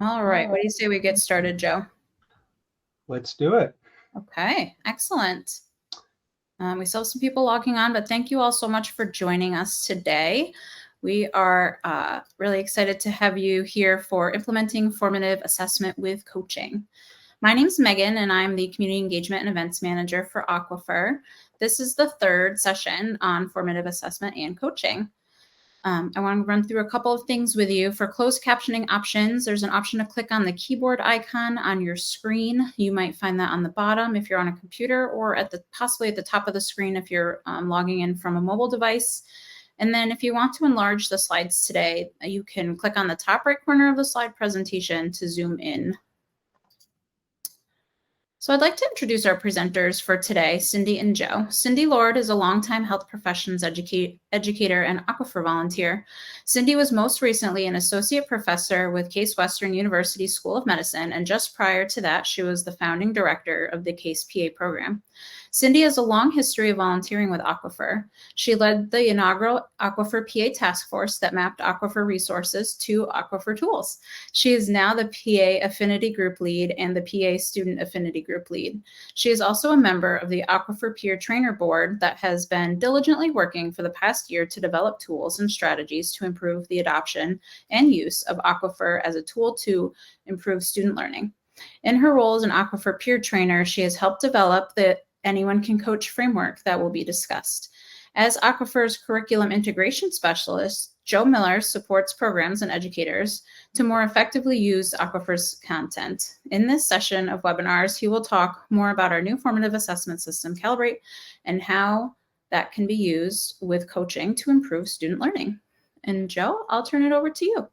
All right. What do you say we get started, Joe? Let's do it. Okay, excellent. We still have some people logging on, but thank you all so much for joining us today. We are really excited to have you here for implementing formative assessment with coaching. My name's Megan, and I'm the Community Engagement and Events Manager for Aquifer. This is the third session on formative assessment and coaching. I want to run through a couple of things with you. For closed captioning options, there's an option to click on the keyboard icon on your screen. You might find that on the bottom if you're on a computer, or possibly at the top of the screen if you're logging in from a mobile device. And then if you want to enlarge the slides today, you can click on the top right corner of the slide presentation to zoom in. So I'd like to introduce our presenters for today, Cindy and Joe. Cindy Lord is a longtime health professions educator and Aquifer volunteer. Cindy was most recently an associate professor with Case Western University School of Medicine, and just prior to that, she was the founding director of the Case PA program. Cindy has a long history of volunteering with Aquifer. She led the inaugural Aquifer PA task force that mapped Aquifer resources to Aquifer tools. She is now the PA Affinity Group Lead and the PA Student Affinity Group Lead. She is also a member of the Aquifer Peer Trainer Board that has been diligently working for the past year to develop tools and strategies to improve the adoption and use of Aquifer as a tool to improve student learning. In her role as an Aquifer peer trainer, she has helped develop the Anyone Can Coach framework that will be discussed. As Aquifer's curriculum integration specialist, Joe Miller supports programs and educators to more effectively use Aquifer's content. In this session of webinars, he will talk more about our new formative assessment system, Calibrate, and how that can be used with coaching to improve student learning. And Joe, I'll turn it over to you.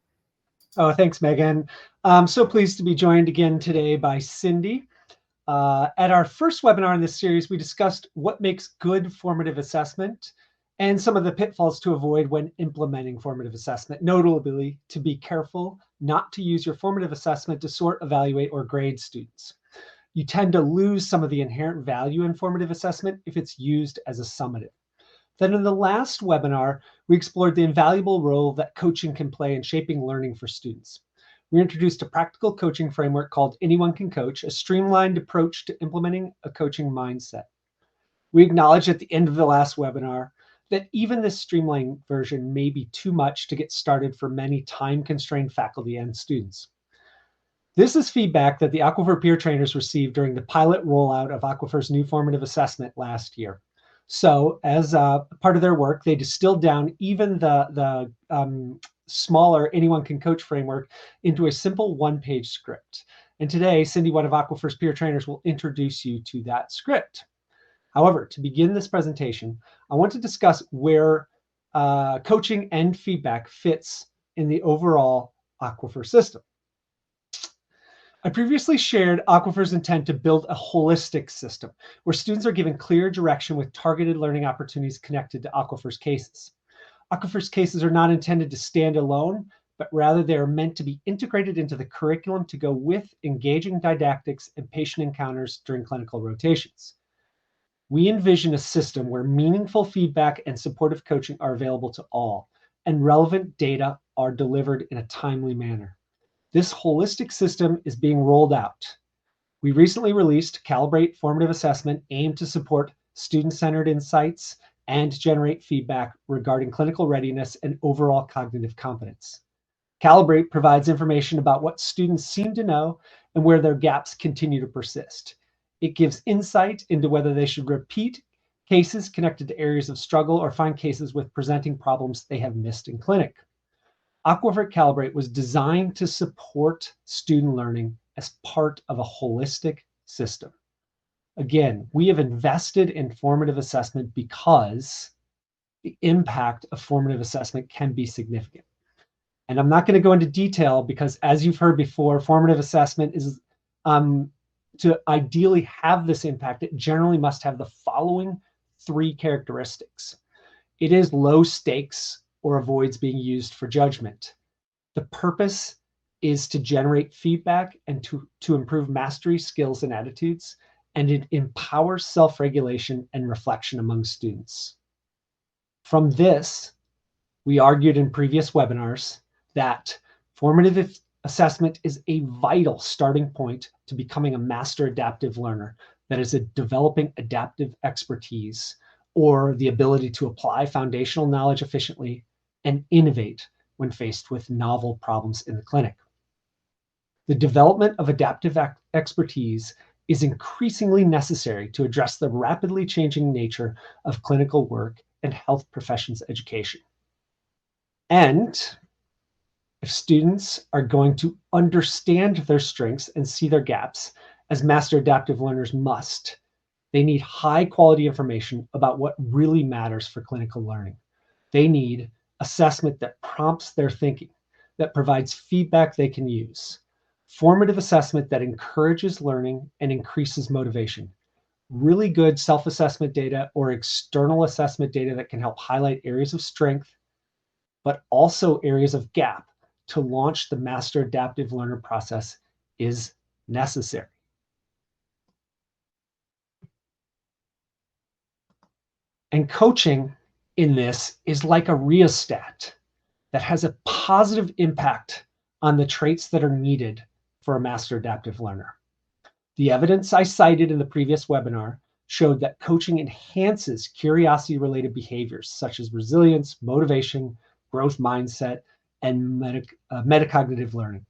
Oh, thanks, Megan. I'm so pleased to be joined again today by Cindy. At our first webinar in this series, we discussed what makes good formative assessment and some of the pitfalls to avoid when implementing formative assessment, notably to be careful not to use your formative assessment to sort, evaluate, or grade students. You tend to lose some of the inherent value in formative assessment if it's used as a summative. Then in the last webinar, we explored the invaluable role that coaching can play in shaping learning for students. We introduced a practical coaching framework called Anyone Can Coach, a streamlined approach to implementing a coaching mindset. We acknowledged at the end of the last webinar that even this streamlined version may be too much to get started for many time-constrained faculty and students. This is feedback that the Aquifer peer trainers received during the pilot rollout of Aquifer's new formative assessment last year. So as part of their work, they distilled down even the smaller Anyone Can Coach framework into a simple one-page script. And today, Cindy, one of Aquifer's peer trainers, will introduce you to that script. However, to begin this presentation, I want to discuss where coaching and feedback fits in the overall Aquifer system. I previously shared Aquifer's intent to build a holistic system where students are given clear direction with targeted learning opportunities connected to Aquifer's cases. Aquifer's cases are not intended to stand alone, but rather they are meant to be integrated into the curriculum to go with engaging didactics and patient encounters during clinical rotations. We envision a system where meaningful feedback and supportive coaching are available to all, and relevant data are delivered in a timely manner. This holistic system is being rolled out. We recently released Calibrate Formative Assessment aimed to support student-centered insights and generate feedback regarding clinical readiness and overall cognitive competence. Calibrate provides information about what students seem to know and where their gaps continue to persist. It gives insight into whether they should repeat cases connected to areas of struggle or find cases with presenting problems they have missed in clinic. Aquifer Calibrate was designed to support student learning as part of a holistic system. Again, we have invested in formative assessment because the impact of formative assessment can be significant. And I'm not going to go into detail because, as you've heard before, formative assessment is to ideally have this impact, it generally must have the following three characteristics. It is low stakes or avoids being used for judgment. The purpose is to generate feedback and to improve mastery, skills, and attitudes, and it empowers self-regulation and reflection among students. From this, we argued in previous webinars that formative Assessment is a vital starting point to becoming a master adaptive learner that is developing adaptive expertise or the ability to apply foundational knowledge efficiently and innovate when faced with novel problems in the clinic. The development of adaptive expertise is increasingly necessary to address the rapidly changing nature of clinical work and health professions education. And if students are going to understand their strengths and see their gaps, as master adaptive learners must, they need high quality information about what really matters for clinical learning. They need assessment that prompts their thinking, that provides feedback they can use, formative assessment that encourages learning and increases motivation, really good self-assessment data or external assessment data that can help highlight areas of strength, but also areas of gap to launch the master adaptive learner process is necessary. And coaching in this is like a rheostat that has a positive impact on the traits that are needed for a master adaptive learner. The evidence I cited in the previous webinar showed that coaching enhances curiosity-related behaviors such as resilience, motivation, growth mindset, and metacognitive learning.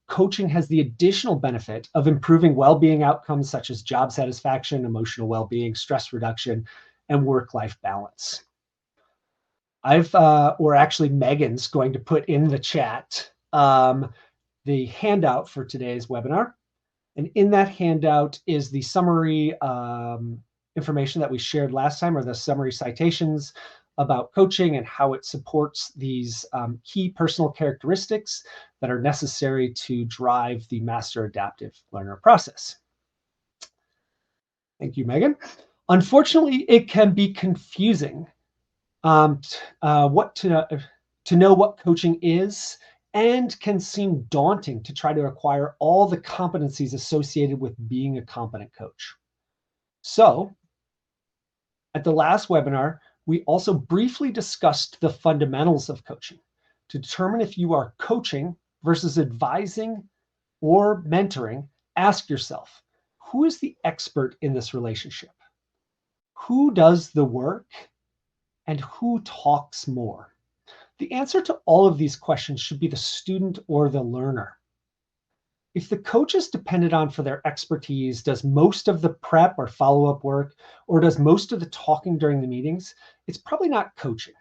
Coaching has the additional benefit of improving well-being outcomes such as job satisfaction, emotional well-being, stress reduction, and work-life balance. Or actually Megan's going to put in the chat the handout for today's webinar. And in that handout is the summary information that we shared last time, or the summary citations about coaching and how it supports these key personal characteristics that are necessary to drive the master adaptive learner process. Thank you, Megan. Unfortunately, it can be confusing to know what coaching is, and can seem daunting to try to acquire all the competencies associated with being a competent coach. So, at the last webinar, we also briefly discussed the fundamentals of coaching to determine if you are coaching versus advising or mentoring. Ask yourself, who is the expert in this relationship? Who does the work? And who talks more? The answer to all of these questions should be the student or the learner. If the coach is dependent on for their expertise, does most of the prep or follow-up work, or does most of the talking during the meetings, it's probably not coaching.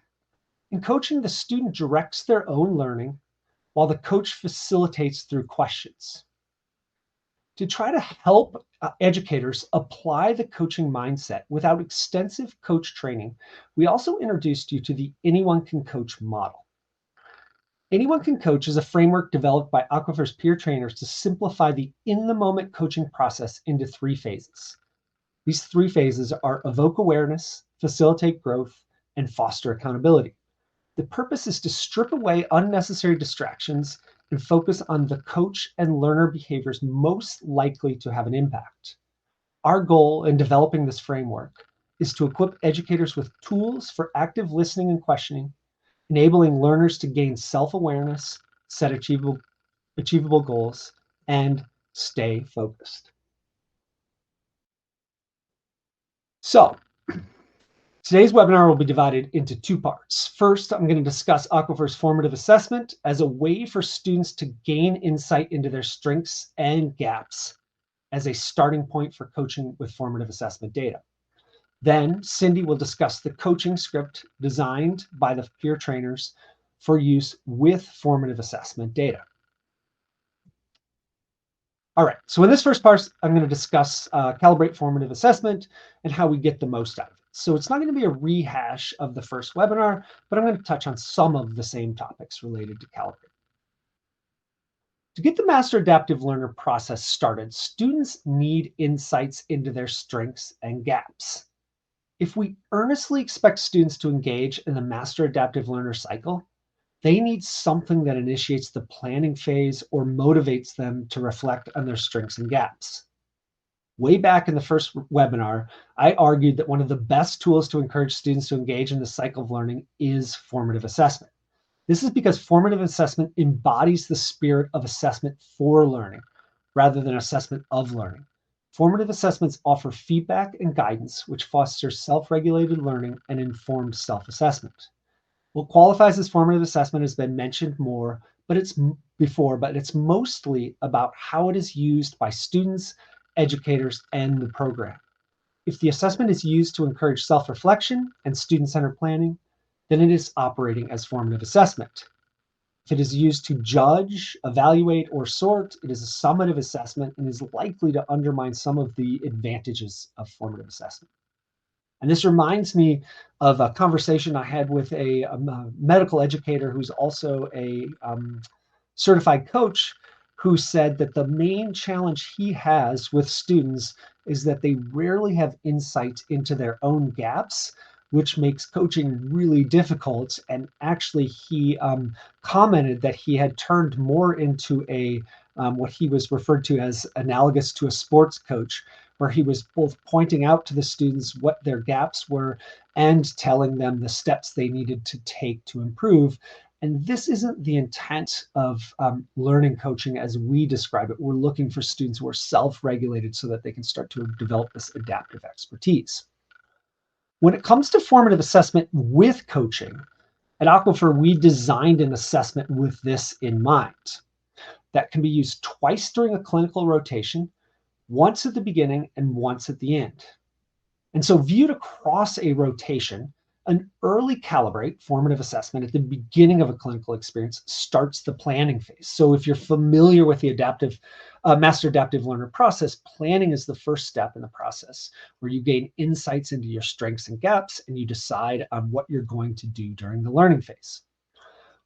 In coaching, the student directs their own learning while the coach facilitates through questions. To try to help educators apply the coaching mindset without extensive coach training, we also introduced you to the Anyone Can Coach model. Anyone Can Coach is a framework developed by Aquifer's peer trainers to simplify the in-the-moment coaching process into 3 phases. These 3 phases are evoke awareness, facilitate growth, and foster accountability. The purpose is to strip away unnecessary distractions and focus on the coach and learner behaviors most likely to have an impact. Our goal in developing this framework is to equip educators with tools for active listening and questioning, enabling learners to gain self-awareness, set achievable goals, and stay focused. So, today's webinar will be divided into 2 parts. First, I'm going to discuss Aquifer's formative assessment as a way for students to gain insight into their strengths and gaps as a starting point for coaching with formative assessment data. Then Cindy will discuss the coaching script designed by the peer trainers for use with formative assessment data. All right, so in this first part, I'm going to discuss calibrate formative assessment and how we get the most out of it. So it's not going to be a rehash of the first webinar, but I'm going to touch on some of the same topics related to calibrate. To get the master adaptive learner process started, students need insights into their strengths and gaps. If we earnestly expect students to engage in the master adaptive learner cycle, they need something that initiates the planning phase or motivates them to reflect on their strengths and gaps. Way back in the first webinar, I argued that one of the best tools to encourage students to engage in the cycle of learning is formative assessment. This is because formative assessment embodies the spirit of assessment for learning rather than assessment of learning. Formative assessments offer feedback and guidance, which fosters self-regulated learning and informed self-assessment. What qualifies as formative assessment has been mentioned more, but it's mostly about how it is used by students, educators, and the program. If the assessment is used to encourage self-reflection and student-centered planning, then it is operating as formative assessment. If it is used to judge, evaluate, or sort, it is a summative assessment and is likely to undermine some of the advantages of formative assessment. And this reminds me of a conversation I had with a medical educator who's also a certified coach, who said that the main challenge he has with students is that they rarely have insight into their own gaps, which makes coaching really difficult. And actually, he commented that he had turned more into a what he was referred to as analogous to a sports coach, where he was both pointing out to the students what their gaps were and telling them the steps they needed to take to improve. And this isn't the intent of learning coaching as we describe it. We're looking for students who are self-regulated so that they can start to develop this adaptive expertise. When it comes to formative assessment with coaching, at Aquifer, we designed an assessment with this in mind. That can be used twice during a clinical rotation, once at the beginning and once at the end. And so viewed across a rotation, an early calibrate formative assessment at the beginning of a clinical experience starts the planning phase. So if you're familiar with the master adaptive learner process, planning is the first step in the process, where you gain insights into your strengths and gaps and you decide on what you're going to do during the learning phase.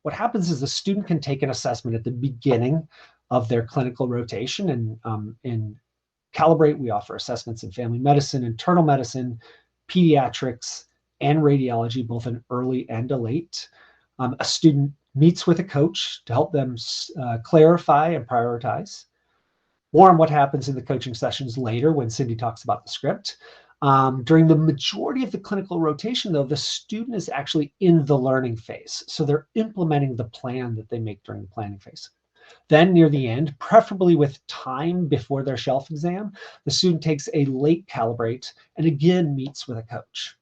What happens is the student can take an assessment at the beginning of their clinical rotation, and in Calibrate, we offer assessments in family medicine, internal medicine, pediatrics, and radiology, both an early and a late. A student meets with a coach to help them clarify and prioritize. More on what happens in the coaching sessions later when Cindy talks about the script. During the majority of the clinical rotation, though, the student is actually in the learning phase. So they're implementing the plan that they make during the planning phase. Then near the end, preferably with time before their shelf exam, the student takes a late calibrate and again meets with a coach.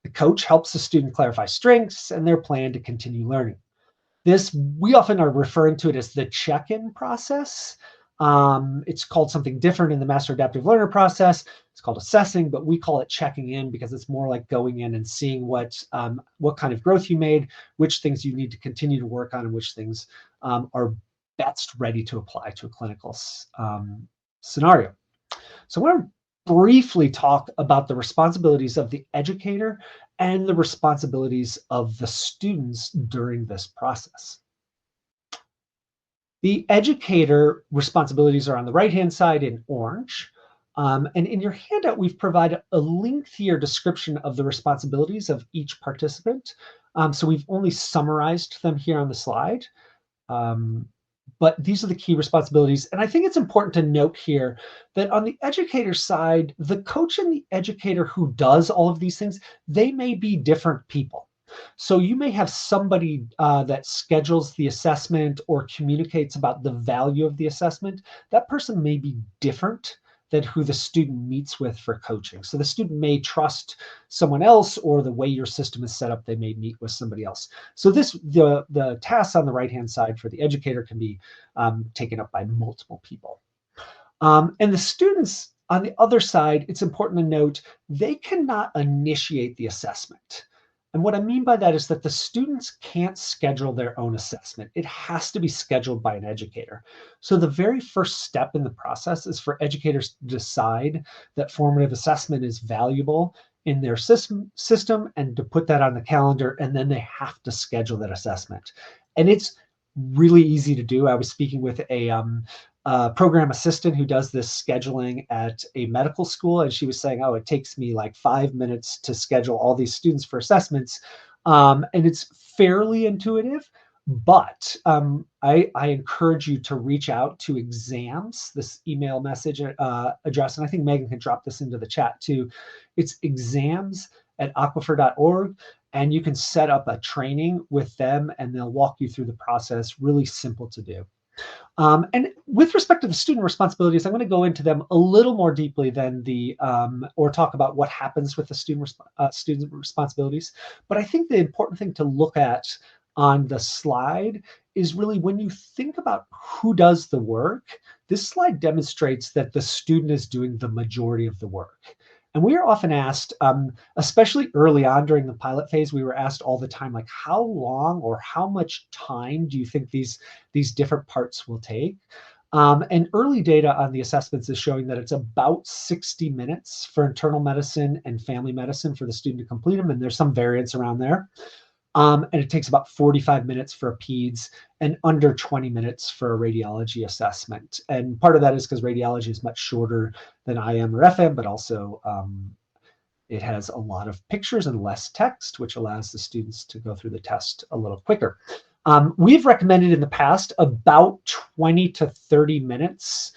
The coach helps the student clarify strengths and their plan to continue learning. This, we often are referring to it as the check-in process. It's called something different in the Master Adaptive Learner process. It's called assessing, but we call it checking in because it's more like going in and seeing what kind of growth you made, which things you need to continue to work on, and which things are best ready to apply to a clinical scenario. So I want to briefly talk about the responsibilities of the educator and the responsibilities of the students during this process. The educator responsibilities are on the right-hand side in orange. And in your handout, we've provided a lengthier description of the responsibilities of each participant. So we've only summarized them here on the slide. But these are the key responsibilities. And I think it's important to note here that on the educator side, the coach and the educator who does all of these things, they may be different people. So you may have somebody that schedules the assessment or communicates about the value of the assessment. That person may be different than who the student meets with for coaching. So the student may trust someone else, or the way your system is set up, they may meet with somebody else. So the tasks on the right-hand side for the educator can be taken up by multiple people. And the students on the other side, it's important to note, they cannot initiate the assessment. And what I mean by that is that the students can't schedule their own assessment. It has to be scheduled by an educator. So the very first step in the process is for educators to decide that formative assessment is valuable in their system and to put that on the calendar, and then they have to schedule that assessment. And it's really easy to do. I was speaking with a program assistant who does this scheduling at a medical school, and she was saying, oh, it takes me like 5 minutes to schedule all these students for assessments. And it's fairly intuitive, but I encourage you to reach out to exams, this email message address, and I think Megan can drop this into the chat too. It's exams at aquifer.org, and you can set up a training with them and they'll walk you through the process. Really simple to do. And with respect to the student responsibilities, I'm going to go into them a little more deeply than or talk about what happens with the student responsibilities. But I think the important thing to look at on the slide is really when you think about who does the work, this slide demonstrates that the student is doing the majority of the work. And we are often asked, especially early on during the pilot phase, we were asked all the time, like, how long or how much time do you think these different parts will take? And early data on the assessments is showing that it's about 60 minutes for internal medicine and family medicine for the student to complete them. And there's some variance around there. And it takes about 45 minutes for a PEDS and under 20 minutes for a radiology assessment. And part of that is because radiology is much shorter than IM or FM, but also it has a lot of pictures and less text, which allows the students to go through the test a little quicker. We've recommended in the past about 20 to 30 minutes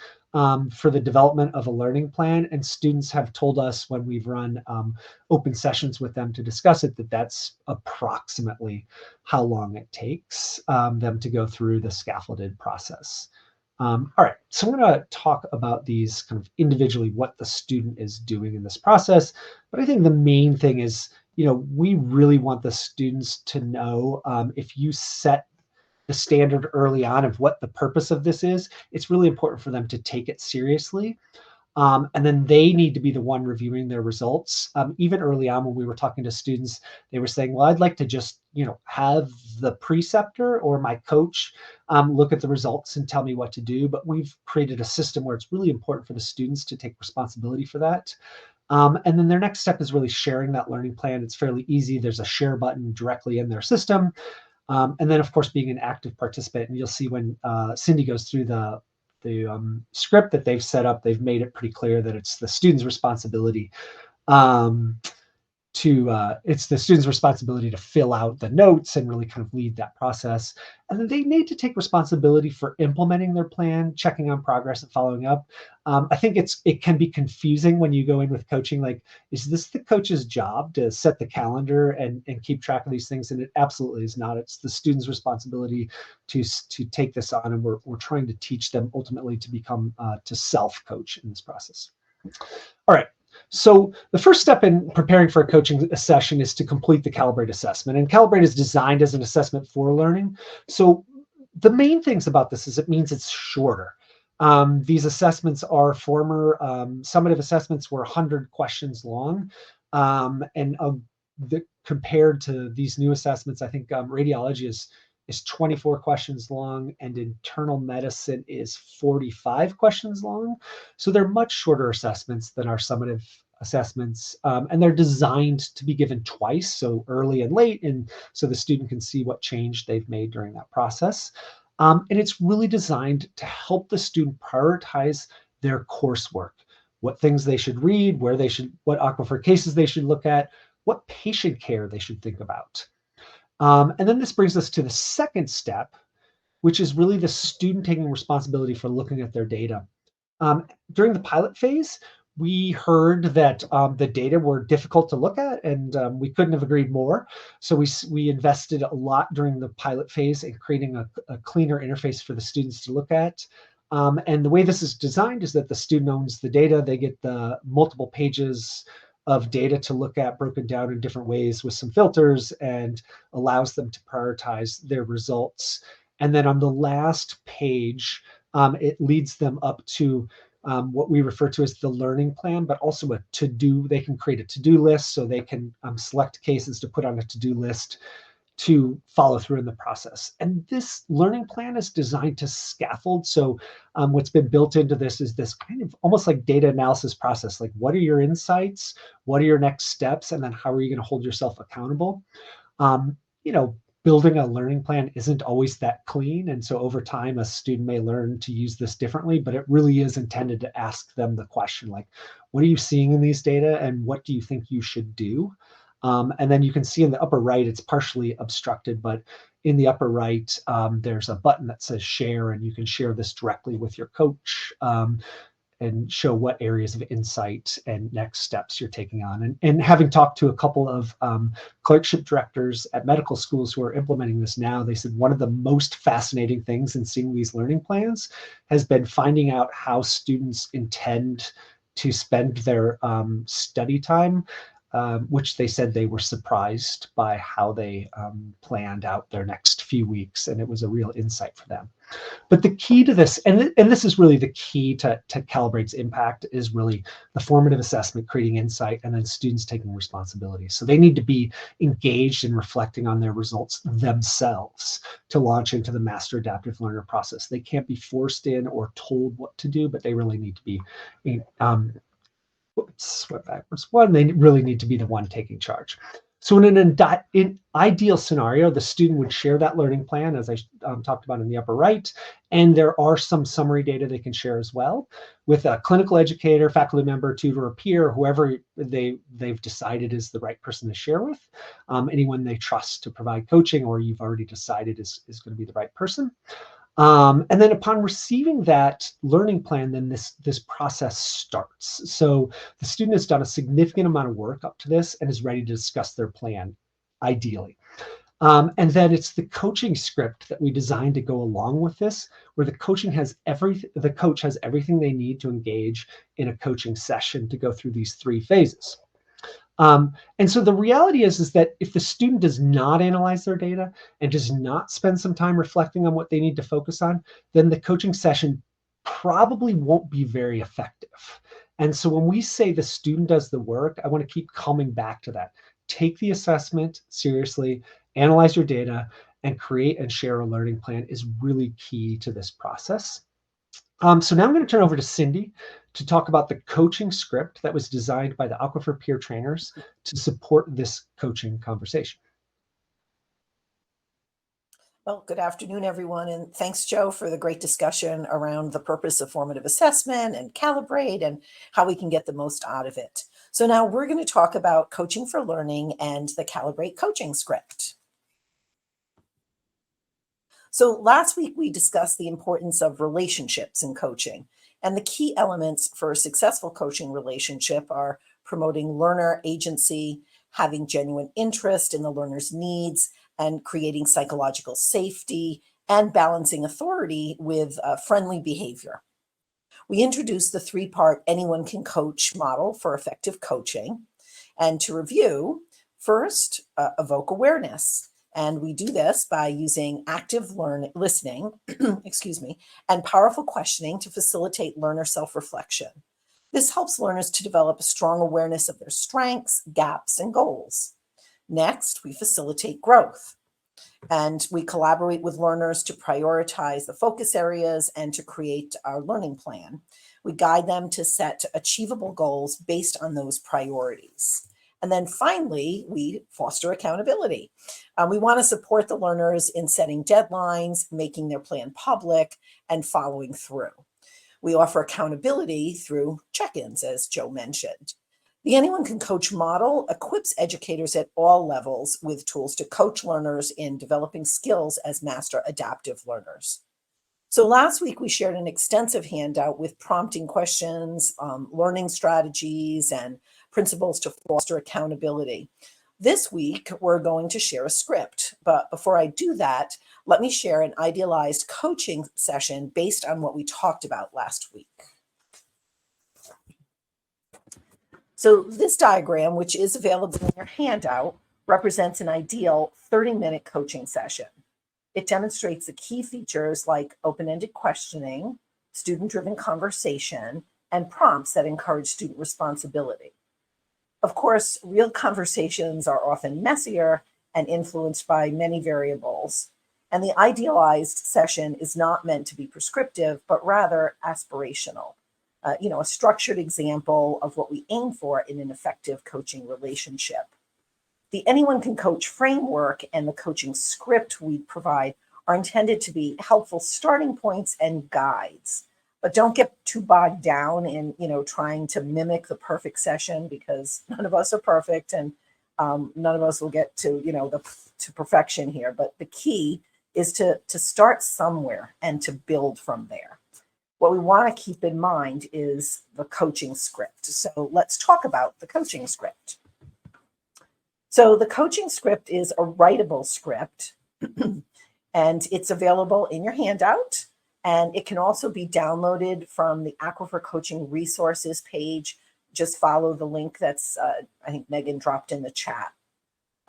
for the development of a learning plan, and students have told us when we've run open sessions with them to discuss it that that's approximately how long it takes them to go through the scaffolded process. All right, so I'm going to talk about these kind of individually, what the student is doing in this process. But I think the main thing is, we really want the students to know if you set the standard early on of what the purpose of this is, it's really important for them to take it seriously. And then they need to be the one reviewing their results. Even early on when we were talking to students, they were saying, well, I'd like to just, have the preceptor or my coach look at the results and tell me what to do. But we've created a system where it's really important for the students to take responsibility for that. And then their next step is really sharing that learning plan. It's fairly easy. There's a share button directly in their system. And then, of course, being an active participant. And you'll see when Cindy goes through the script that they've set up, they've made it pretty clear that it's the student's responsibility it's the student's responsibility to fill out the notes and really kind of lead that process. And then they need to take responsibility for implementing their plan, checking on progress and following up. I think it can be confusing when you go in with coaching, like, is this the coach's job to set the calendar and keep track of these things? And it absolutely is not. It's the student's responsibility to take this on. And we're trying to teach them ultimately to become, to self-coach in this process. All right. So the first step in preparing for a coaching session is to complete the Calibrate assessment. And Calibrate is designed as an assessment for learning. So the main things about this is it means it's shorter. These assessments are former summative assessments were 100 questions long. Compared to these new assessments, I think radiology is 24 questions long and internal medicine is 45 questions long. So they're much shorter assessments than our summative assessments. And they're designed to be given twice, so early and late, and so the student can see what change they've made during that process. And it's really designed to help the student prioritize their coursework, what things they should read, what aquifer cases they should look at, what patient care they should think about. And then this brings us to the second step, which is really the student taking responsibility for looking at their data. During the pilot phase, we heard that the data were difficult to look at, and we couldn't have agreed more. So we invested a lot during the pilot phase in creating a cleaner interface for the students to look at. And the way this is designed is that the student owns the data. They get the multiple pages of data to look at broken down in different ways with some filters and allows them to prioritize their results. And then on the last page, it leads them up to what we refer to as the learning plan, but also a to-do. They can create a to-do list, so they can select cases to put on a to-do list to follow through in the process. And this learning plan is designed to scaffold. So what's been built into this is this kind of almost like data analysis process. Like, what are your insights? What are your next steps? And then how are you going to hold yourself accountable? Building a learning plan isn't always that clean. And so over time, a student may learn to use this differently, but it really is intended to ask them the question, like, what are you seeing in these data and what do you think you should do? And then you can see in the upper right, it's partially obstructed, but in the upper right, there's a button that says share, and you can share this directly with your coach. and show what areas of insight and next steps you're taking on. And having talked to a couple of clerkship directors at medical schools who are implementing this now, they said one of the most fascinating things in seeing these learning plans has been finding out how students intend to spend their study time, which they said they were surprised by how they planned out their next few weeks. And it was a real insight for them. But the key to this, and this is really the key to Calibrate's impact, is really the formative assessment, creating insight, and then students taking responsibility. So they need to be engaged in reflecting on their results themselves to launch into the master adaptive learner process. They can't be forced in or told what to do, but they really need to be sweat backwards. One, they really need to be the one taking charge. So in an ideal scenario, the student would share that learning plan, as I talked about in the upper right, and there are some summary data they can share as well with a clinical educator, faculty member, tutor, or peer, whoever they've decided is the right person to share with, anyone they trust to provide coaching, or you've already decided is going to be the right person. And then upon receiving that learning plan, then this process starts. So the student has done a significant amount of work up to this and is ready to discuss their plan, ideally. And then it's the coaching script that we designed to go along with this, where the coach has everything they need to engage in a coaching session to go through these 3 phases. And so the reality is that if the student does not analyze their data and does not spend some time reflecting on what they need to focus on, then the coaching session probably won't be very effective. And so when we say the student does the work, I want to keep coming back to that. Take the assessment seriously, analyze your data, and create and share a learning plan is really key to this process. So now I'm going to turn over to Cindy to talk about the coaching script that was designed by the Aquifer peer trainers to support this coaching conversation. Well, good afternoon, everyone, and thanks, Joe, for the great discussion around the purpose of formative assessment and Calibrate and how we can get the most out of it. So now we're going to talk about coaching for learning and the Calibrate coaching script. So last week, we discussed the importance of relationships in coaching. And the key elements for a successful coaching relationship are promoting learner agency, having genuine interest in the learner's needs, and creating psychological safety, and balancing authority with friendly behavior. We introduced the 3-part anyone can coach model for effective coaching. And to review, first, evoke awareness. And we do this by using active listening, and powerful questioning to facilitate learner self-reflection. This helps learners to develop a strong awareness of their strengths, gaps, and goals. Next, we facilitate growth. And we collaborate with learners to prioritize the focus areas and to create our learning plan. We guide them to set achievable goals based on those priorities. And then finally, we foster accountability. We want to support the learners in setting deadlines, making their plan public, and following through. We offer accountability through check-ins, as Joe mentioned. The Anyone Can Coach model equips educators at all levels with tools to coach learners in developing skills as master adaptive learners. So last week, we shared an extensive handout with prompting questions, learning strategies, and principles to foster accountability. This week, we're going to share a script. But before I do that, let me share an idealized coaching session based on what we talked about last week. So this diagram, which is available in your handout, represents an ideal 30-minute coaching session. It demonstrates the key features like open-ended questioning, student-driven conversation, and prompts that encourage student responsibility. Of course, real conversations are often messier and influenced by many variables. And the idealized session is not meant to be prescriptive, but rather aspirational. A structured example of what we aim for in an effective coaching relationship. The Anyone Can Coach framework and the coaching script we provide are intended to be helpful starting points and guides. But don't get too bogged down in, trying to mimic the perfect session, because none of us are perfect and none of us will get to, to perfection here. But the key is to start somewhere and to build from there. what we want to keep in mind is the coaching script. So let's talk about the coaching script. So the coaching script is a writable script, and it's available in your handout, and it can also be downloaded from the Aquifer Coaching Resources page. Just follow the link that's, I think Megan dropped in the chat.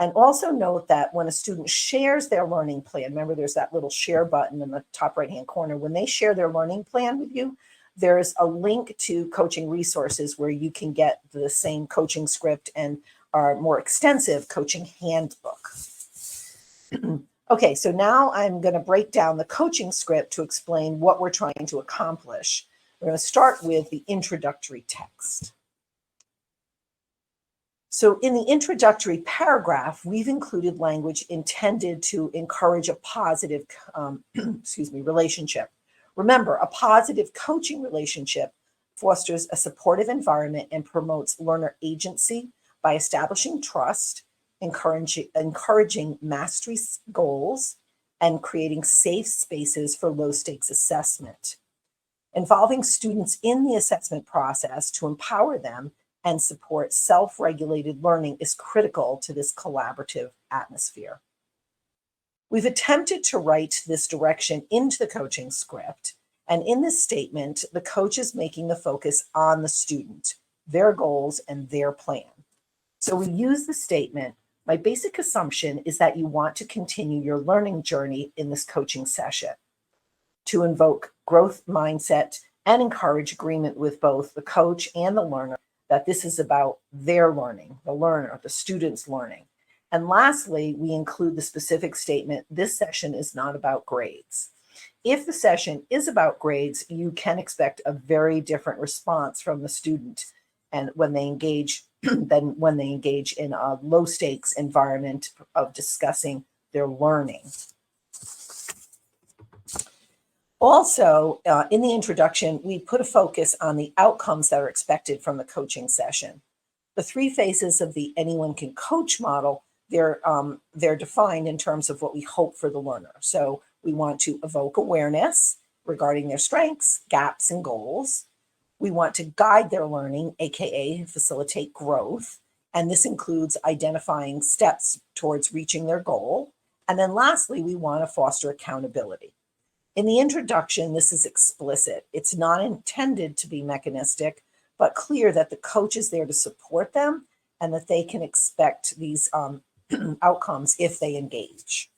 And also note that when a student shares their learning plan, remember there's that little share button in the top right-hand corner. When they share their learning plan with you, there's a link to coaching resources where you can get the same coaching script and our more extensive coaching handbook. Okay, so now I'm going to break down the coaching script to explain what we're trying to accomplish. We're going to start with the introductory text. So in the introductory paragraph, we've included language intended to encourage a positive relationship. Remember, a positive coaching relationship fosters a supportive environment and promotes learner agency by establishing trust, encouraging mastery goals, and creating safe spaces for low-stakes assessment. Involving students in the assessment process to empower them and support self-regulated learning is critical to this collaborative atmosphere. We've attempted to write this direction into the coaching script, and in this statement, the coach is making the focus on the student, their goals, and their plan. So we use the statement, my basic assumption is that you want to continue your learning journey in this coaching session, to invoke growth mindset and encourage agreement with both the coach and the learner that this is about their learning, the learner, the student's learning. And lastly, we include the specific statement, this session is not about grades. If the session is about grades, you can expect a very different response from the student and when they engage than when they engage in a low stakes environment of discussing their learning. Also, in the introduction, we put a focus on the outcomes that are expected from the coaching session. The 3 phases of the anyone can coach model, they're defined in terms of what we hope for the learner. So we want to evoke awareness regarding their strengths, gaps, and goals. We want to guide their learning, aka facilitate growth. And this includes identifying steps towards reaching their goal. And then lastly, we want to foster accountability. In the introduction, this is explicit. It's not intended to be mechanistic, but clear that the coach is there to support them and that they can expect these outcomes if they engage.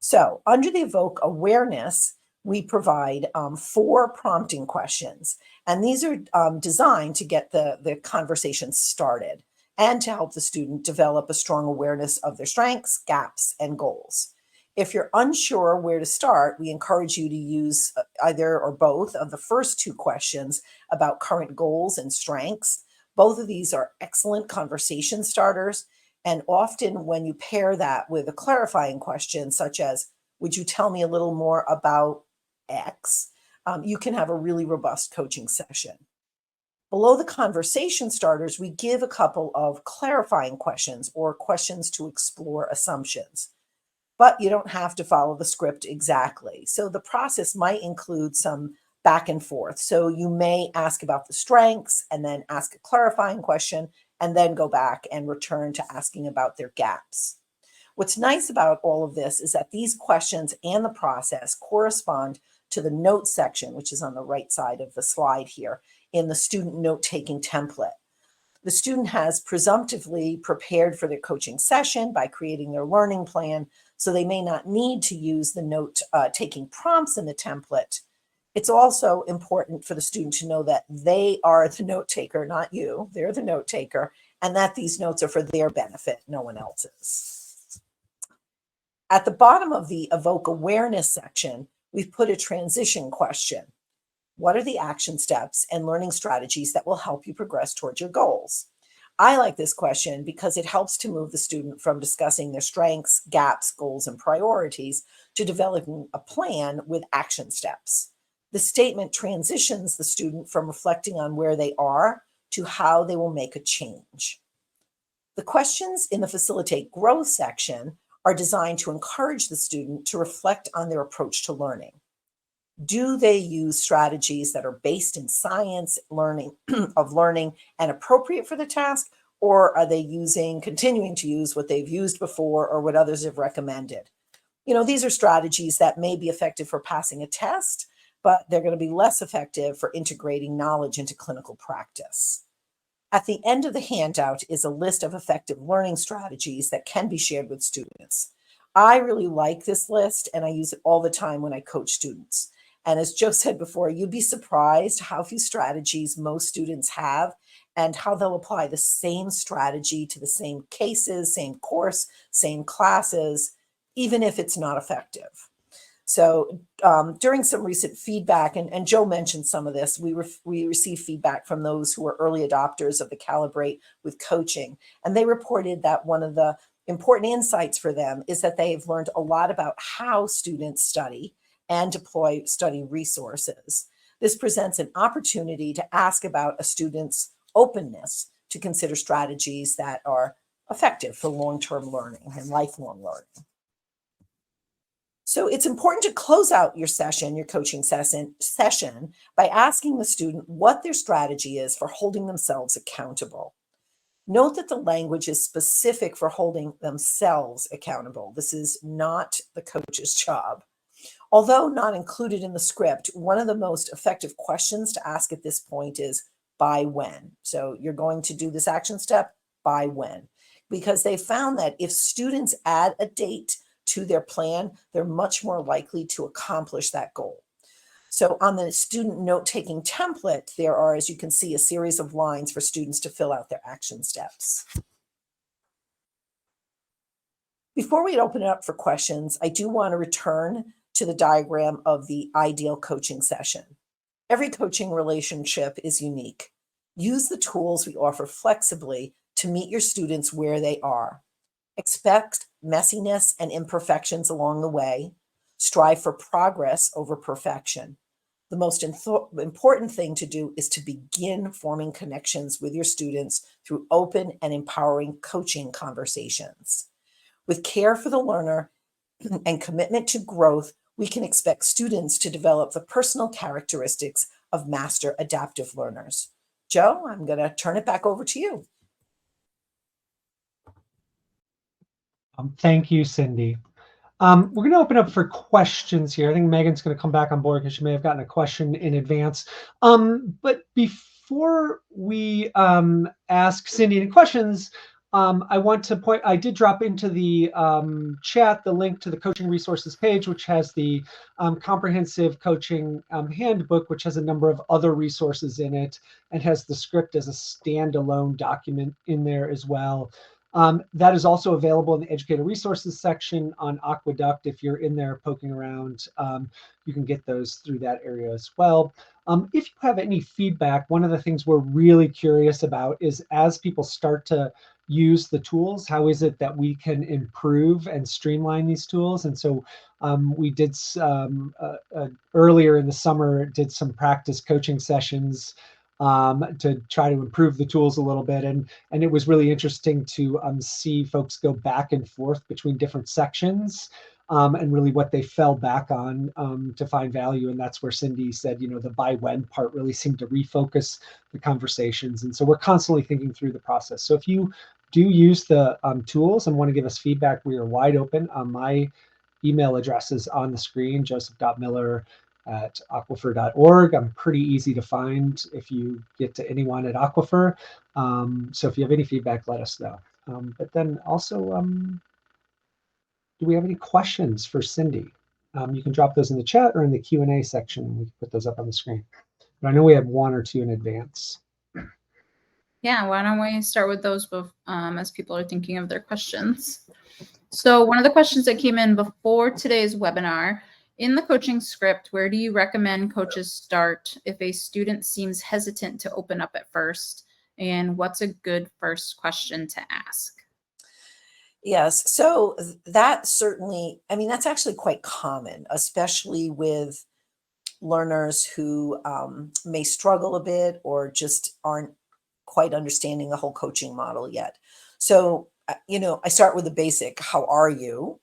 So under the evoke awareness, we provide 4 prompting questions. And these are designed to get the conversation started and to help the student develop a strong awareness of their strengths, gaps, and goals. If you're unsure where to start, we encourage you to use either or both of the first 2 questions about current goals and strengths. Both of these are excellent conversation starters. And often when you pair that with a clarifying question, such as, would you tell me a little more about X? You can have a really robust coaching session. Below the conversation starters, we give a couple of clarifying questions or questions to explore assumptions. But you don't have to follow the script exactly. So the process might include some back and forth. So you may ask about the strengths and then ask a clarifying question and then go back and return to asking about their gaps. What's nice about all of this is that these questions and the process correspond to the notes section, which is on the right side of the slide here in the student note-taking template. The student has presumptively prepared for their coaching session by creating their learning plan, so they may not need to use the note-taking prompts in the template. It's also important for the student to know that they are the note taker, not you. They're the note taker, and that these notes are for their benefit, no one else's. At the bottom of the evoke awareness section, we've put a transition question. What are the action steps and learning strategies that will help you progress towards your goals? I like this question because it helps to move the student from discussing their strengths, gaps, goals, and priorities to developing a plan with action steps. The statement transitions the student from reflecting on where they are to how they will make a change. The questions in the facilitate growth section are designed to encourage the student to reflect on their approach to learning. Do they use strategies that are based in science, learning of learning and appropriate for the task? Or are they continuing to use what they've used before or what others have recommended? These are strategies that may be effective for passing a test, but they're going to be less effective for integrating knowledge into clinical practice. At the end of the handout is a list of effective learning strategies that can be shared with students. I really like this list and I use it all the time when I coach students. And as Joe said before, you'd be surprised how few strategies most students have and how they'll apply the same strategy to the same cases, same course, same classes, even if it's not effective. So during some recent feedback, and Joe mentioned some of this, we received feedback from those who are early adopters of the Calibrate with coaching. And they reported that one of the important insights for them is that they've learned a lot about how students study and deploy study resources. This presents an opportunity to ask about a student's openness to consider strategies that are effective for long-term learning and lifelong learning. So it's important to close out your coaching session by asking the student what their strategy is for holding themselves accountable. Note that the language is specific for holding themselves accountable. This is not the coach's job. Although not included in the script, one of the most effective questions to ask at this point is by when. So you're going to do this action step by when, because they found that if students add a date to their plan, they're much more likely to accomplish that goal. So on the student note-taking template, there are, as you can see, a series of lines for students to fill out their action steps. Before we open it up for questions, I do want to return to the diagram of the ideal coaching session. Every coaching relationship is unique. Use the tools we offer flexibly to meet your students where they are. Expect messiness and imperfections along the way. Strive for progress over perfection. The most important thing to do is to begin forming connections with your students through open and empowering coaching conversations. With care for the learner and commitment to growth, we can expect students to develop the personal characteristics of master adaptive learners. Joe, I'm going to turn it back over to you. Thank you, Cindy. We're going to open up for questions here. I think Megan's going to come back on board because she may have gotten a question in advance. But before we ask Cindy any questions, I want to point, I did drop into the chat the link to the coaching resources page, which has the comprehensive coaching handbook, which has a number of other resources in it and has the script as a standalone document in there as well. That is also available in the educator resources section on Aqueduct. If you're in there poking around, you can get those through that area as well. If you have any feedback, one of the things we're really curious about is as people start to use the tools, how is it that we can improve and streamline these tools? And so we did earlier in the summer, did some practice coaching sessions to try to improve the tools a little bit. And it was really interesting to see folks go back and forth between different sections and really what they fell back on to find value. And that's where Cindy said, the by when part really seemed to refocus the conversations. And so we're constantly thinking through the process. So if you do use the tools and want to give us feedback, we are wide open. My email address is on the screen, joseph.miller@aquifer.org. I'm pretty easy to find if you get to anyone at Aquifer. So if you have any feedback, let us know. But then also, do we have any questions for Cindy? You can drop those in the chat or in the Q&A section. We can put those up on the screen. But I know we have one or two in advance. Yeah, why don't we start with those as people are thinking of their questions. So one of the questions that came in before today's webinar, in the coaching script, where do you recommend coaches start if a student seems hesitant to open up at first? And what's a good first question to ask? Yes, so that certainly, that's actually quite common, especially with learners who may struggle a bit or just aren't quite understanding the whole coaching model yet. So, I start with the basic, how are you?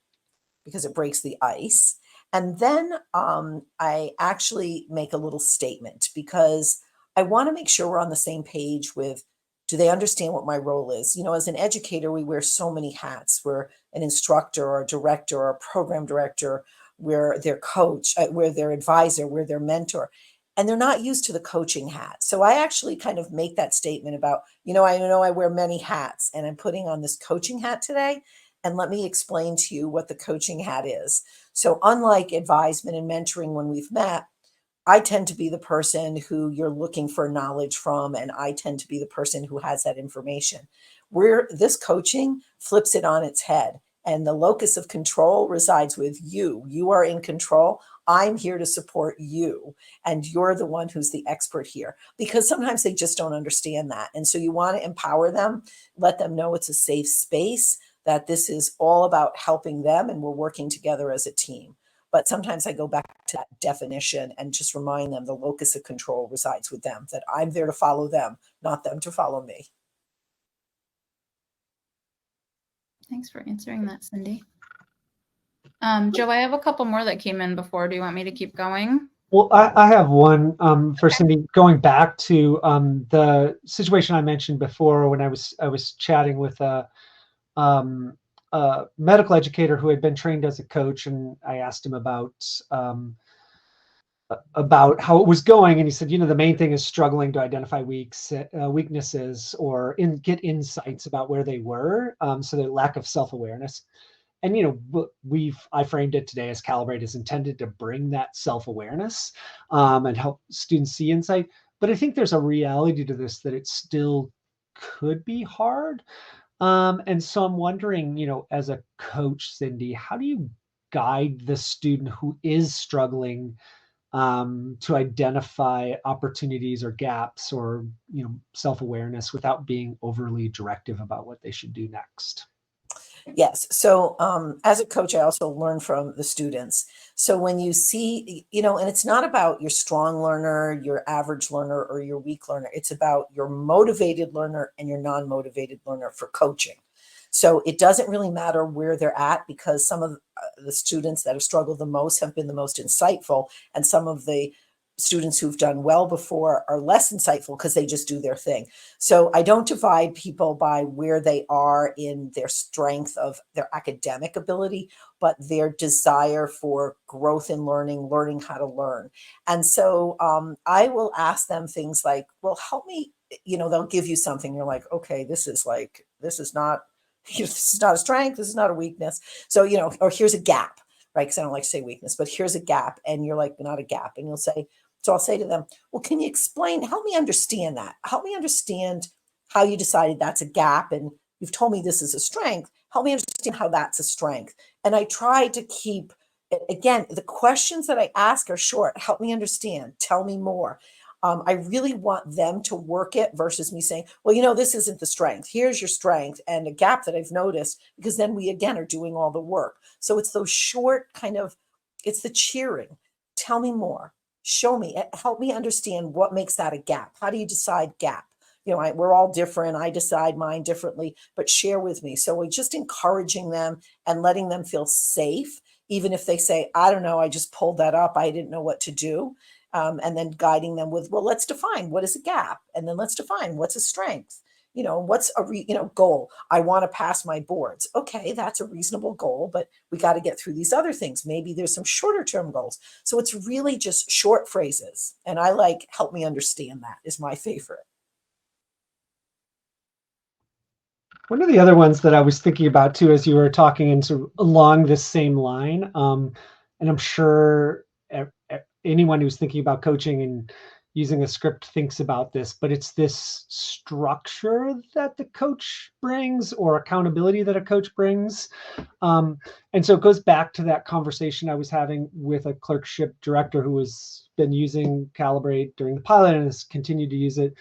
Because it breaks the ice. And then I actually make a little statement because I want to make sure we're on the same page with, do they understand what my role is? You know, as an educator, we wear so many hats. We're an instructor or a director or a program director. We're their coach, we're their advisor, we're their mentor. And they're not used to the coaching hat. So I actually kind of make that statement about, I know I wear many hats and I'm putting on this coaching hat today. And let me explain to you what the coaching hat is. So, unlike advisement and mentoring when we've met, I tend to be the person who you're looking for knowledge from, and I tend to be the person who has that information. Where this coaching flips it on its head, and the locus of control resides with you. You are in control. I'm here to support you, and you're the one who's the expert here, because sometimes they just don't understand that. And so you want to empower them, let them know it's a safe space, that this is all about helping them, and we're working together as a team. But sometimes I go back to that definition and just remind them the locus of control resides with them, that I'm there to follow them, not them to follow me. Thanks for answering that, Cindy. Joe, I have a couple more that came in before. Do you want me to keep going? Well, I have one for Cindy, going back to the situation I mentioned before when I was chatting with a medical educator who had been trained as a coach, and I asked him about how it was going, and he said, the main thing is struggling to identify weaknesses or get insights about where they were, so the lack of self-awareness. And I framed it today as Calibrate is intended to bring that self-awareness and help students see insight. But I think there's a reality to this that it still could be hard. And so I'm wondering, as a coach, Cindy, how do you guide the student who is struggling to identify opportunities or gaps or self-awareness without being overly directive about what they should do next? Yes. So as a coach, I also learn from the students. So when you see, and it's not about your strong learner, your average learner, or your weak learner. It's about your motivated learner and your non-motivated learner for coaching. So it doesn't really matter where they're at, because some of the students that have struggled the most have been the most insightful. And some of the students who've done well before are less insightful because they just do their thing. So I don't divide people by where they are in their strength of their academic ability, but their desire for growth in learning how to learn. And so I will ask them things like, well, help me, they'll give you something. You're like, okay, this is not this is not a strength. This is not a weakness. So, or here's a gap, right? Because I don't like to say weakness, but here's a gap. And you're like, not a gap. And so I'll say to them, well, can you explain, help me understand that. Help me understand how you decided that's a gap. And you've told me this is a strength. Help me understand how that's a strength. And I try to keep, again, the questions that I ask are short. Help me understand. Tell me more. I really want them to work it versus me saying, well, this isn't the strength. Here's your strength and a gap that I've noticed, because then we, again, are doing all the work. So it's those short it's the cheering. Tell me more. Show me. Help me understand what makes that a gap. How do you decide gap? We're all different. I decide mine differently, but share with me. So we're just encouraging them and letting them feel safe, even if they say, I don't know, I just pulled that up. I didn't know what to do. And then guiding them with, well, let's define what is a gap. And then let's define what's a strength. What's a goal? I want to pass my boards. Okay, that's a reasonable goal, but we got to get through these other things. Maybe there's some shorter term goals. So it's really just short phrases. And I like, help me understand, that is my favorite. One of the other ones that I was thinking about too, as you were talking and sort of along this same line, and I'm sure anyone who's thinking about coaching and using a script thinks about this, but it's this structure that the coach brings or accountability that a coach brings. And so it goes back to that conversation I was having with a clerkship director who has been using Calibrate during the pilot and has continued to use it.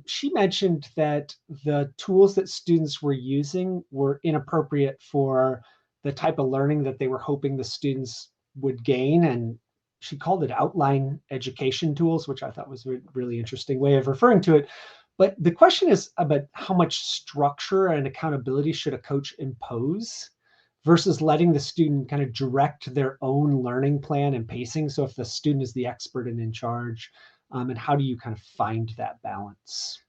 She mentioned that the tools that students were using were inappropriate for the type of learning that they were hoping the students would gain. And she called it outline education tools, which I thought was a really interesting way of referring to it. But the question is about how much structure and accountability should a coach impose versus letting the student kind of direct their own learning plan and pacing? So if the student is the expert and in charge, and how do you kind of find that balance?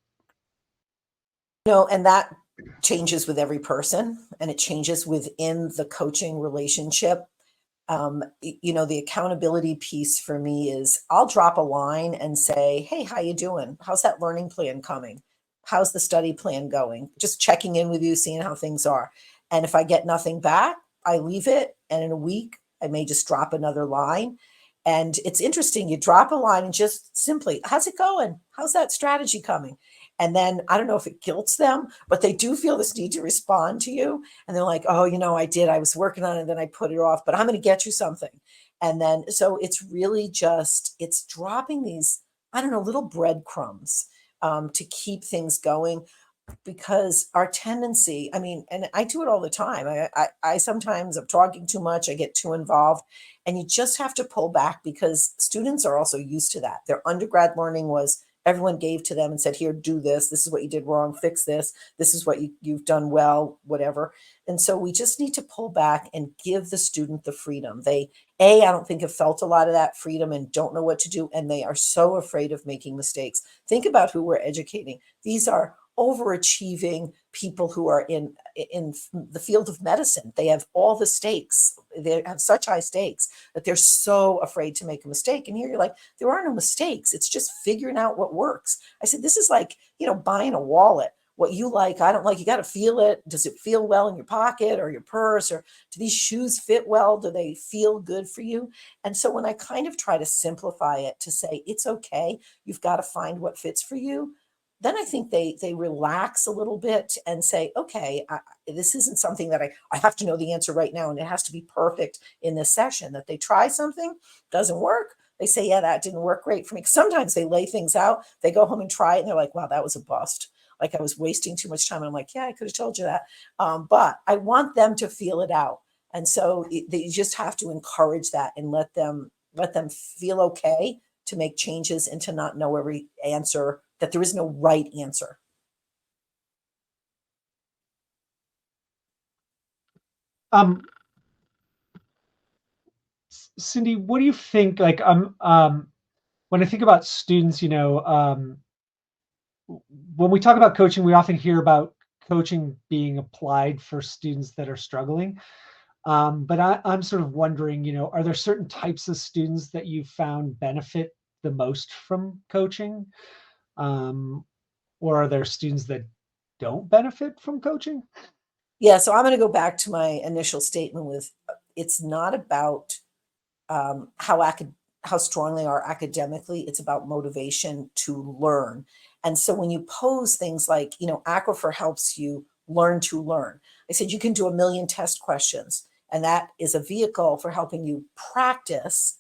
And that changes with every person, and it changes within the coaching relationship. The accountability piece for me is I'll drop a line and say, hey, how you doing? How's that learning plan coming? How's the study plan going? Just checking in with you, seeing how things are. And if I get nothing back, I leave it. And in a week, I may just drop another line. And it's interesting. You drop a line and just simply, how's it going? How's that strategy coming? And then I don't know if it guilts them, but they do feel this need to respond to you. And they're like, oh, I did. I was working on it. Then I put it off, but I'm going to get you something. And then, so it's really just, it's dropping these, I don't know, little breadcrumbs to keep things going. Because our tendency, and I do it all the time. I sometimes I'm talking too much, I get too involved, and you just have to pull back because students are also used to that. Their undergrad learning was everyone gave to them and said, here, do this. This is what you did wrong. Fix this. This is what you've done well, whatever. And so we just need to pull back and give the student the freedom. I don't think have felt a lot of that freedom and don't know what to do. And they are so afraid of making mistakes. Think about who we're educating. These are overachieving people who are in the field of medicine. They have all the stakes. They have such high stakes that they're so afraid to make a mistake. And here you're like, there are no mistakes. It's just figuring out what works. I said, this is like, buying a wallet. What you like, I don't like, you got to feel it. Does it feel well in your pocket or your purse? Or do these shoes fit well? Do they feel good for you? And so when I kind of try to simplify it to say, it's okay, you've got to find what fits for you, then I think they relax a little bit and say, okay, this isn't something that I have to know the answer right now, and it has to be perfect in this session. That they try something, doesn't work. They say, yeah, that didn't work great for me. Sometimes they lay things out, they go home and try it, and they're like, wow, that was a bust. Like I was wasting too much time. And I'm like, yeah, I could have told you that. But I want them to feel it out. And so you just have to encourage that and let them feel okay to make changes and to not know every answer, that there is no right answer. Cindy, what do you think? Like, when I think about students, when we talk about coaching, we often hear about coaching being applied for students that are struggling. But I'm sort of wondering, are there certain types of students that you found benefit the most from coaching? Or are there students that don't benefit from coaching? Yeah, so I'm going to go back to my initial statement with it's not about how strong they are academically. It's about motivation to learn. And so when you pose things like, Aquifer helps you learn to learn. I said you can do a million test questions, and that is a vehicle for helping you practice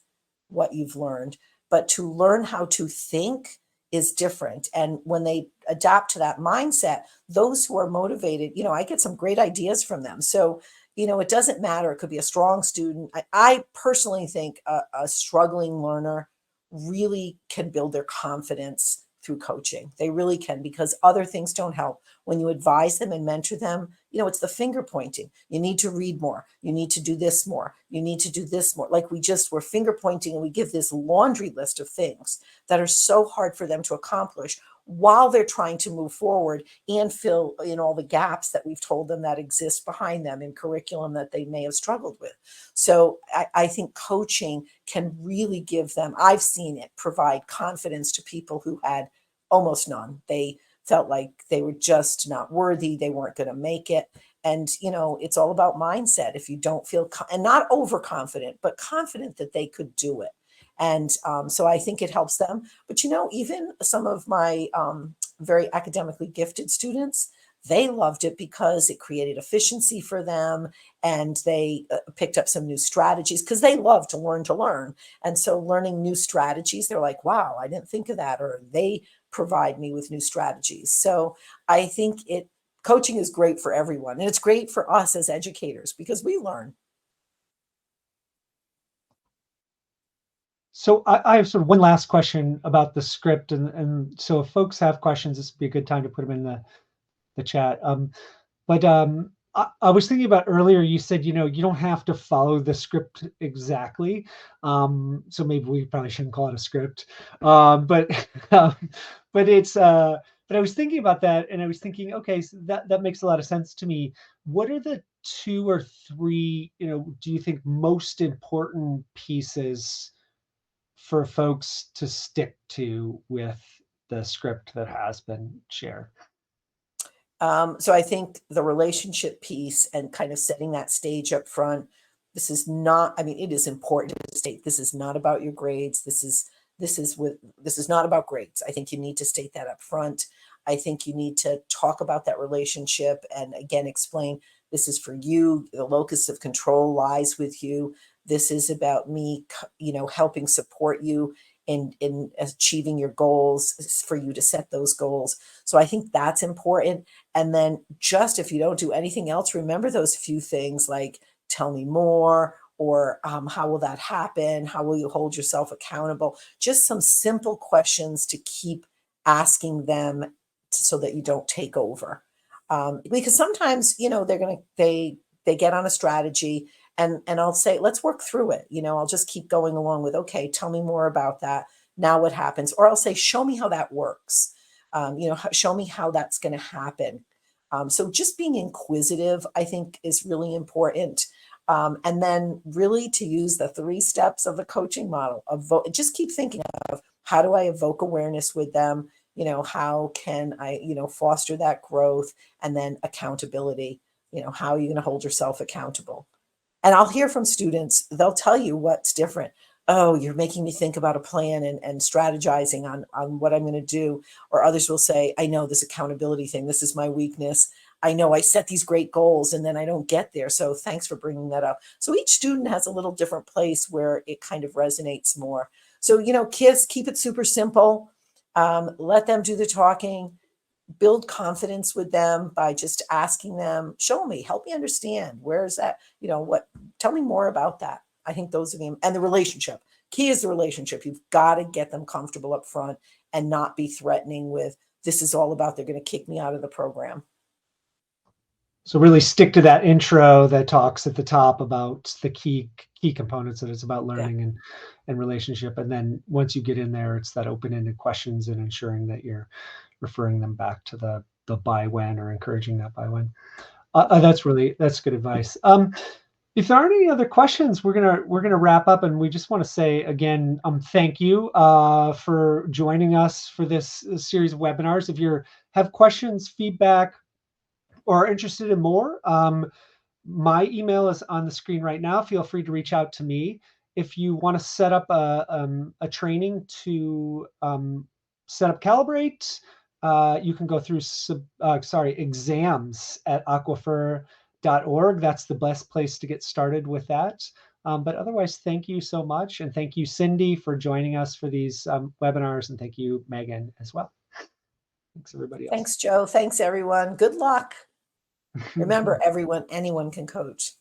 what you've learned. But to learn how to think is different. And when they adapt to that mindset, those who are motivated, I get some great ideas from them. So it doesn't matter. It could be a strong student. I personally think a struggling learner really can build their confidence through coaching. They really can, because other things don't help. When you advise them and mentor them, it's the finger pointing. You need to read more. You need to do this more. You need to do this more. Like we're finger pointing, and we give this laundry list of things that are so hard for them to accomplish while they're trying to move forward and fill in all the gaps that we've told them that exist behind them in curriculum that they may have struggled with. So I think coaching can really give them, I've seen it provide confidence to people who had almost none. They felt like they were just not worthy. They weren't going to make it. And, it's all about mindset. If you don't feel, and not overconfident, but confident that they could do it. And so I think it helps them. But, even some of my very academically gifted students, they loved it because it created efficiency for them, and they picked up some new strategies because they love to learn. And so learning new strategies, they're like, wow, I didn't think of that. Or they provide me with new strategies. So I think coaching is great for everyone. And it's great for us as educators because we learn. So I have sort of one last question about the script, and so if folks have questions, this would be a good time to put them in the chat. But I was thinking about earlier, you said, you don't have to follow the script exactly. So maybe we probably shouldn't call it a script. But um, but I was thinking about that, and I was thinking, okay, so that makes a lot of sense to me. What are the 2 or 3, do you think most important pieces for folks to stick to with the script that has been shared? So I think the relationship piece and kind of setting that stage up front. This is not, I mean, it is important to state this is not about your grades. This is not about grades. I think you need to state that up front. I think you need to talk about that relationship and again explain this is for you. The locus of control lies with you. This is about me, helping support you in achieving your goals, for you to set those goals. So I think that's important. And then just if you don't do anything else, remember those few things like tell me more, or how will that happen? How will you hold yourself accountable? Just some simple questions to keep asking them so that you don't take over. Because sometimes, they get on a strategy and I'll say, let's work through it. I'll just keep going along with, okay, tell me more about that. Now what happens? Or I'll say, show me how that works. Show me how that's going to happen. So just being inquisitive, I think, is really important. And then really to use the 3 steps of the coaching model. Just keep thinking of how do I evoke awareness with them? How can I, foster that growth, and then accountability? How are you going to hold yourself accountable? And I'll hear from students, they'll tell you what's different. Oh, you're making me think about a plan and strategizing on what I'm going to do. Or others will say, I know this accountability thing, this is my weakness. I know I set these great goals and then I don't get there. So thanks for bringing that up. So each student has a little different place where it kind of resonates more. So, kids, keep it super simple. Let them do the talking. Build confidence with them by just asking them, show me, help me understand. Where is that? Tell me more about that. I think those are and the relationship. Key is the relationship. You've got to get them comfortable up front and not be threatening with, this is all about, they're going to kick me out of the program. So really stick to that intro that talks at the top about the key components, that it's about learning and relationship. And then once you get in there, it's that open-ended questions and ensuring that you're referring them back to the by when, or encouraging that by when. That's good advice. If there aren't any other questions, we're gonna wrap up, and we just want to say again, thank you for joining us for this series of webinars. If you have questions, feedback, or are interested in more, my email is on the screen right now. Feel free to reach out to me. If you want to set up a training to set up Calibrate, you can go through exams at aquifer.org. That's the best place to get started with that. But otherwise, thank you so much. And thank you, Cindy, for joining us for these webinars. And thank you, Megan, as well. Thanks, everybody else. Thanks, Joe. Thanks, everyone. Good luck. Remember, anyone can coach.